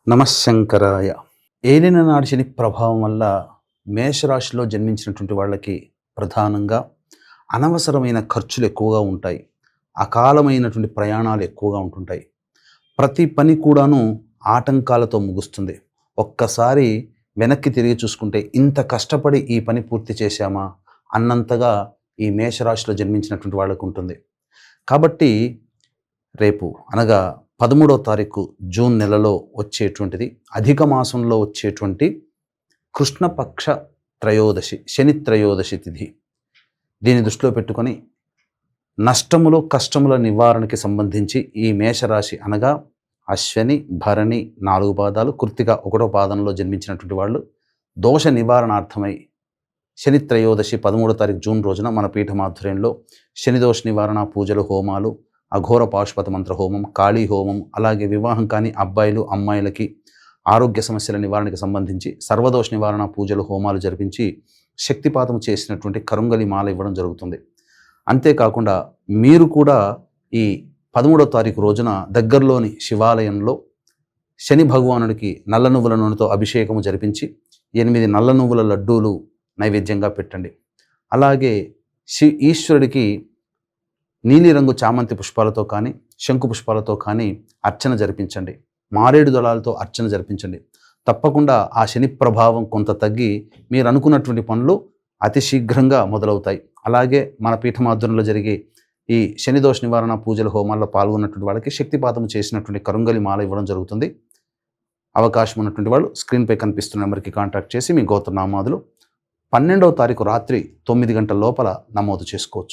నమశంకరాయ. ఏలిన నాడి శని ప్రభావం వల్ల మేషరాశిలో జన్మించినటువంటి వాళ్ళకి ప్రధానంగా అనవసరమైన ఖర్చులు ఎక్కువగా ఉంటాయి. అకాలమైనటువంటి ప్రయాణాలు ఎక్కువగా ఉంటుంటాయి. ప్రతి పని కూడాను ఆటంకాలతో ముగుస్తుంది. ఒక్కసారి వెనక్కి తిరిగి చూసుకుంటే ఇంత కష్టపడి ఈ పని పూర్తి చేశామా అన్నంతగా ఈ మేషరాశిలో జన్మించినటువంటి వాళ్ళకు ఉంటుంది. కాబట్టి రేపు అనగా 13వ తారీఖు జూన్ నెలలో వచ్చేటువంటిది అధిక మాసంలో వచ్చేటువంటి కృష్ణపక్ష త్రయోదశి, శని త్రయోదశి తిథి. దీన్ని దృష్టిలో పెట్టుకొని నష్టములు కష్టముల నివారణకి సంబంధించి ఈ మేషరాశి అనగా అశ్వని, భరణి 4 పాదాలు, కృత్తిక 1వ పాదంలో జన్మించినటువంటి వాళ్ళు దోష నివారణార్థమై శని త్రయోదశి 13వ తారీఖు జూన్ రోజున మన పీఠమాధుర్యంలో శని దోష నివారణ పూజలు, హోమాలు, అఘోర పాశుపత మంత్ర హోమం, కాళీ హోమం, అలాగే వివాహం కాని అబ్బాయిలు అమ్మాయిలకి ఆరోగ్య సమస్యల నివారణకి సంబంధించి సర్వదోష నివారణ పూజలు, హోమాలు జరిపించి శక్తిపాతం చేసినటువంటి కరుంగలి మాల ఇవ్వడం జరుగుతుంది. అంతేకాకుండా మీరు కూడా ఈ 13వ తారీఖు రోజున దగ్గరలోని శివాలయంలో శని భగవానుడికి నల్ల నువ్వుల నూనెతో అభిషేకము జరిపించి 8 నల్ల నువ్వుల లడ్డూలు నైవేద్యంగా పెట్టండి. అలాగే ఈశ్వరుడికి నీలిరంగు చామంతి పుష్పాలతో కానీ, శంకు పుష్పాలతో కానీ అర్చన జరిపించండి. మారేడు దళాలతో అర్చన జరిపించండి. తప్పకుండా ఆ శని ప్రభావం కొంత తగ్గి మీరు అనుకున్నటువంటి పనులు అతి శీఘ్రంగా మొదలవుతాయి. అలాగే మన పీఠమాధుర్యంలో జరిగే ఈ శని దోష నివారణ పూజల హోమాల్లో పాల్గొన్నటువంటి వాళ్ళకి శక్తిపాతం చేసినటువంటి కరుంగలి మాల ఇవ్వడం జరుగుతుంది. అవకాశం ఉన్నటువంటి వాళ్ళు స్క్రీన్పై కనిపిస్తున్న నెంబర్కి కాంటాక్ట్ చేసి మీ గోత్రనామాదులు 12వ తారీఖు రాత్రి 9 గంటల లోపల నమోదు చేసుకోవచ్చు.